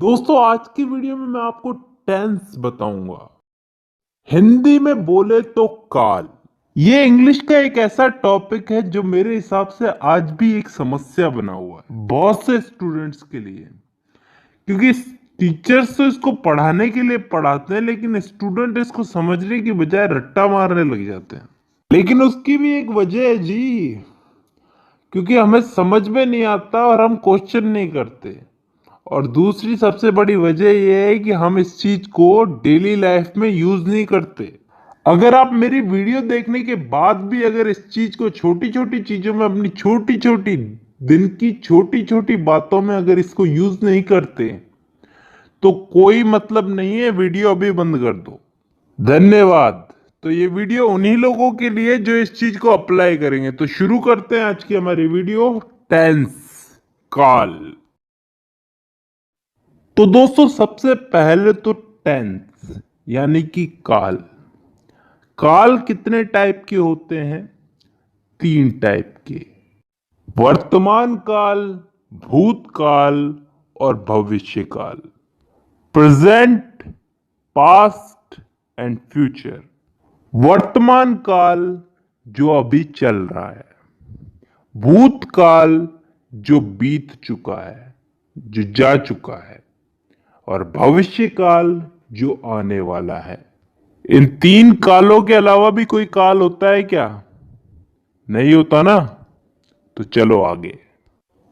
दोस्तों आज की वीडियो में मैं आपको टेंस बताऊंगा। हिंदी में बोले तो काल। ये इंग्लिश का एक ऐसा टॉपिक है जो मेरे हिसाब से आज भी एक समस्या बना हुआ है बहुत से स्टूडेंट्स के लिए। क्योंकि टीचर्स तो इसको पढ़ाने के लिए पढ़ाते हैं लेकिन स्टूडेंट इसको समझने की बजाय रट्टा मारने लग जाते हैं। लेकिन उसकी भी एक वजह है जी, क्योंकि हमें समझ में नहीं आता और हम क्वेश्चन नहीं करते। और दूसरी सबसे बड़ी वजह यह है कि हम इस चीज को डेली लाइफ में यूज नहीं करते। अगर आप मेरी वीडियो देखने के बाद भी अगर इस चीज को छोटी छोटी चीजों में, अपनी छोटी छोटी दिन की छोटी छोटी बातों में अगर इसको यूज नहीं करते तो कोई मतलब नहीं है, वीडियो अभी बंद कर दो। धन्यवाद। तो ये वीडियो उन्हीं लोगों के लिए जो इस चीज को अप्लाई करेंगे। तो शुरू करते हैं आज की हमारी वीडियो। टेंस, काल। तो दोस्तों सबसे पहले तो टेंस यानी कि काल। काल कितने टाइप के होते हैं? 3 टाइप के। वर्तमान काल, भूतकाल और भविष्य काल। Present, past and future. वर्तमान काल जो अभी चल रहा है। भूतकाल जो बीत चुका है, जो जा चुका है। और भविष्य काल जो आने वाला है। इन 3 कालों के अलावा भी कोई काल होता है क्या? नहीं होता ना। तो चलो आगे।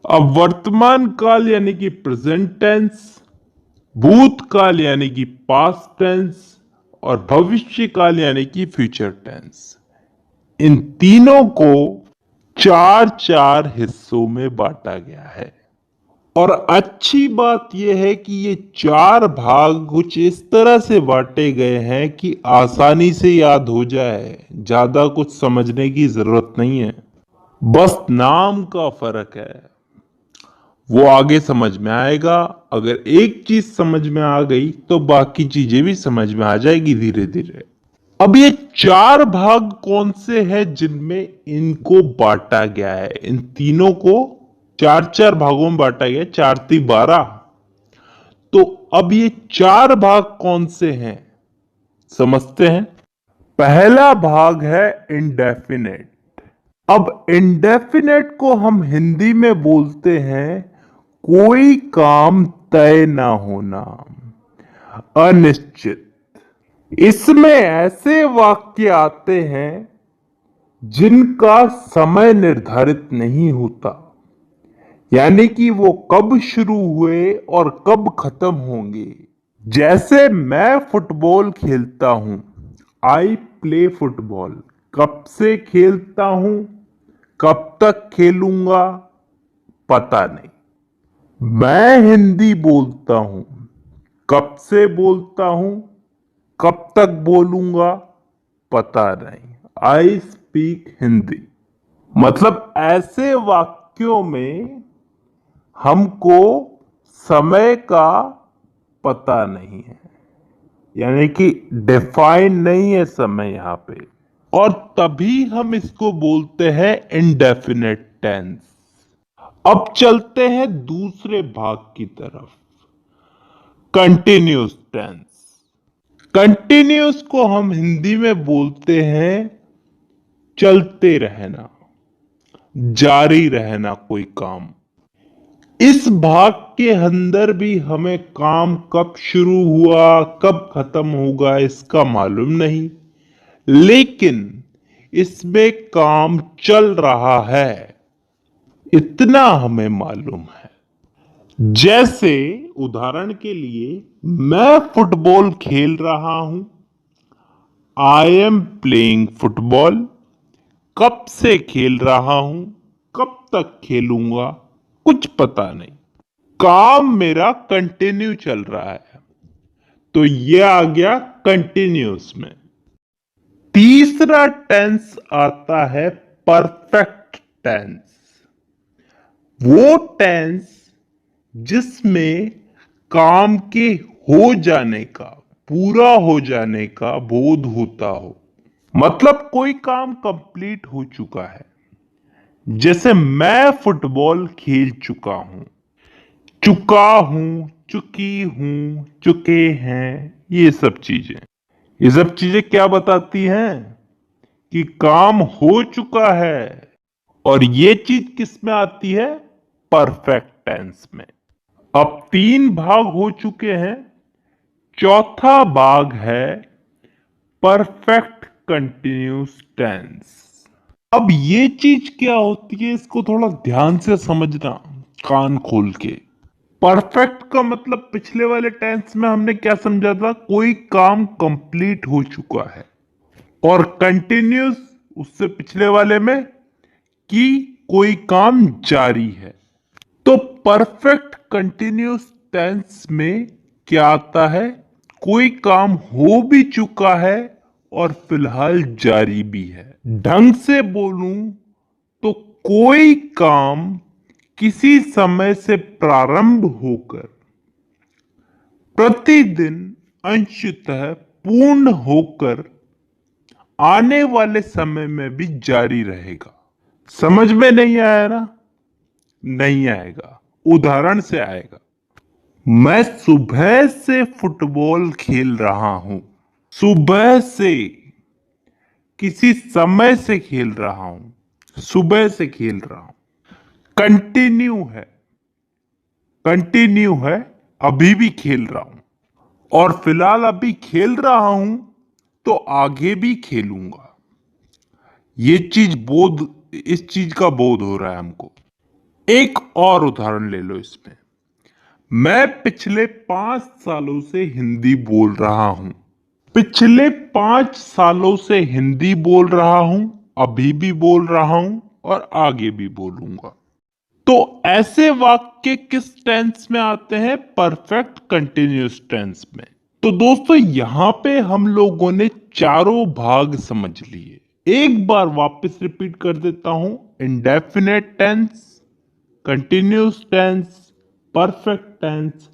अब वर्तमान काल यानी कि प्रेजेंट टेंस, भूतकाल यानी कि पास्ट टेंस और भविष्य काल यानी कि फ्यूचर टेंस। इन तीनों को 4-4 हिस्सों में बांटा गया है। और अच्छी बात यह है कि ये 4 भाग कुछ इस तरह से बांटे गए हैं कि आसानी से याद हो जाए, ज्यादा कुछ समझने की जरूरत नहीं है। बस नाम का फर्क है, वो आगे समझ में आएगा। अगर एक चीज समझ में आ गई तो बाकी चीजें भी समझ में आ जाएगी धीरे धीरे। अब ये 4 भाग कौन से हैं जिनमें इनको बांटा गया है? इन तीनों को 4-4 भागों में बांटा गया, 4×3=12। तो अब ये 4 भाग कौन से हैं समझते हैं। पहला भाग है इंडेफिनेट। अब इंडेफिनेट को हम हिंदी में बोलते हैं कोई काम तय ना होना, अनिश्चित। इसमें ऐसे वाक्य आते हैं जिनका समय निर्धारित नहीं होता, यानी कि वो कब शुरू हुए और कब खत्म होंगे। जैसे मैं फुटबॉल खेलता हूं, आई प्ले फुटबॉल। कब से खेलता हूं, कब तक खेलूंगा, पता नहीं। मैं हिंदी बोलता हूं, कब से बोलता हूं, कब तक बोलूंगा, पता नहीं। I speak Hindi. मतलब ऐसे वाक्यों में हमको समय का पता नहीं है, यानी कि डिफाइन नहीं है समय यहां पे। और तभी हम इसको बोलते हैं इंडेफिनेट टेंस। अब चलते हैं दूसरे भाग की तरफ, कंटिन्यूस टेंस। कंटिन्यूस को हम हिंदी में बोलते हैं चलते रहना, जारी रहना कोई काम। इस भाग के अंदर भी हमें काम कब शुरू हुआ कब खत्म होगा इसका मालूम नहीं, लेकिन इसमें काम चल रहा है इतना हमें मालूम है। जैसे उदाहरण के लिए मैं फुटबॉल खेल रहा हूं, आई एम प्लेइंग फुटबॉल। कब से खेल रहा हूं, कब तक खेलूंगा, कुछ पता नहीं। काम मेरा कंटिन्यू चल रहा है, तो ये आ गया कंटिन्यूस में। तीसरा टेंस आता है परफेक्ट टेंस। वो टेंस जिसमें काम के हो जाने का, पूरा हो जाने का बोध होता हो। मतलब कोई काम कंप्लीट हो चुका है। जैसे मैं फुटबॉल खेल चुका हूं, चुकी हूं, चुके हैं, ये सब चीजें। ये सब चीजें क्या बताती हैं कि काम हो चुका है। और ये चीज किस में आती है? परफेक्ट टेंस में। अब 3 भाग हो चुके हैं, चौथा भाग है परफेक्ट कंटिन्यूस टेंस। अब ये चीज क्या होती है, इसको थोड़ा ध्यान से समझना, कान खोल के। परफेक्ट का मतलब पिछले वाले टेंस में हमने क्या समझा था? कोई काम कंप्लीट हो चुका है। और कंटिन्यूस उससे पिछले वाले में कि कोई काम जारी है। तो परफेक्ट कंटिन्यूस टेंस में क्या आता है? कोई काम हो भी चुका है और फिलहाल जारी भी है। ढंग से बोलूं तो कोई काम किसी समय से प्रारंभ होकर प्रतिदिन अंशतः पूर्ण होकर आने वाले समय में भी जारी रहेगा। समझ में नहीं आया ना? नहीं आएगा, उदाहरण से आएगा। मैं सुबह से फुटबॉल खेल रहा हूं। सुबह से, किसी समय से खेल रहा हूं, सुबह से खेल रहा हूं। कंटिन्यू है, कंटिन्यू है, अभी भी खेल रहा हूं। और फिलहाल अभी खेल रहा हूं तो आगे भी खेलूंगा। ये चीज बोध, इस चीज का बोध हो रहा है हमको। एक और उदाहरण ले लो इसमें। मैं पिछले 5 सालों से हिंदी बोल रहा हूं। पिछले 5 सालों से हिंदी बोल रहा हूं, अभी भी बोल रहा हूं और आगे भी बोलूंगा। तो ऐसे वाक्य किस टेंस में आते हैं? परफेक्ट कंटिन्यूअस टेंस में। तो दोस्तों यहां पे हम लोगों ने चारों भाग समझ लिए। एक बार वापस रिपीट कर देता हूं। Indefinite tense, continuous tense, perfect tense,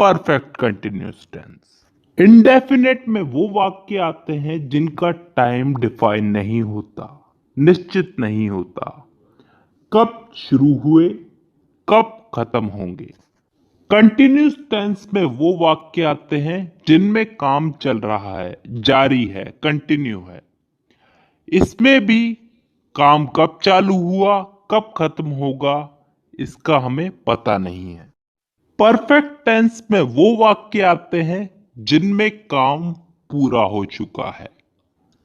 perfect continuous tense. Indefinite में वो वाक्य आते हैं जिनका टाइम डिफाइन नहीं होता, निश्चित नहीं होता, कब शुरू हुए, कब खत्म होंगे। कंटिन्यूस टेंस में वो वाक्य आते हैं जिनमें काम चल रहा है, जारी है, कंटिन्यू है। इसमें भी काम कब चालू हुआ, कब खत्म होगा, इसका हमें पता नहीं है। परफेक्ट टेंस में वो वाक्य आते हैं जिनमें काम पूरा हो चुका है,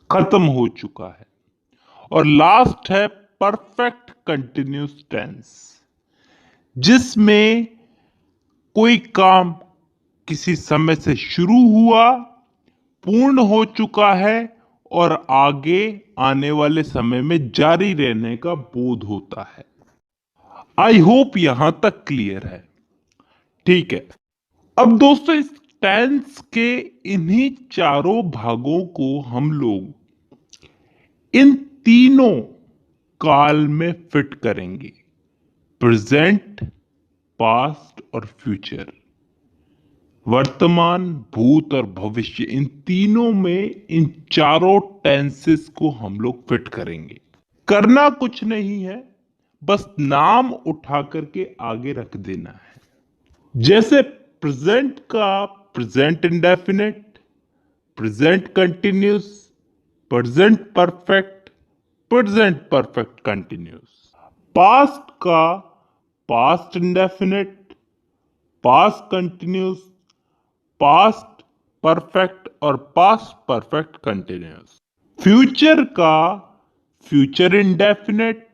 खत्म हो चुका है। और लास्ट है परफेक्ट कंटिन्यूस टेंस, जिसमें कोई काम किसी समय से शुरू हुआ, पूर्ण हो चुका है और आगे आने वाले समय में जारी रहने का बोध होता है। आई होप यहां तक क्लियर है। ठीक है। अब दोस्तों इस टेंस के इन्हीं चारों भागों को हम लोग इन तीनों काल में फिट करेंगे। प्रेजेंट, पास्ट और फ्यूचर। वर्तमान, भूत और भविष्य, इन तीनों में इन चारों टेंसेस को हम लोग फिट करेंगे। करना कुछ नहीं है, बस नाम उठा करके आगे रख देना है। जैसे प्रेजेंट का present indefinite, present continuous, present perfect, present perfect continuous. Past का past indefinite, past continuous, past perfect और पास्ट परफेक्ट कंटिन्यूस। फ्यूचर का future indefinite,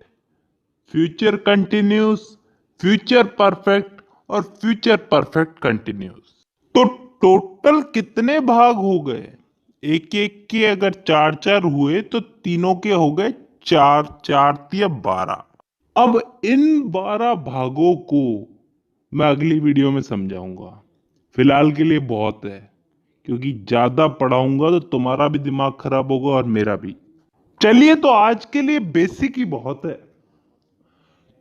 future continuous, future perfect और फ्यूचर परफेक्ट कंटिन्यूस। तो टोटल कितने भाग हो गए? एक एक के अगर 4 4 हुए तो तीनों के हो गए 4 4 या 12। अब इन 12 भागों को मैं अगली वीडियो में समझाऊंगा। फिलहाल के लिए बहुत है, क्योंकि ज्यादा पढ़ाऊंगा तो तुम्हारा भी दिमाग खराब होगा और मेरा भी। चलिए, तो आज के लिए बेसिक ही बहुत है।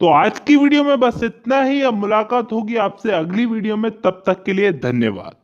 तो आज की वीडियो में बस इतना ही। अब मुलाकात होगी आपसे अगली वीडियो में, तब तक के लिए धन्यवाद।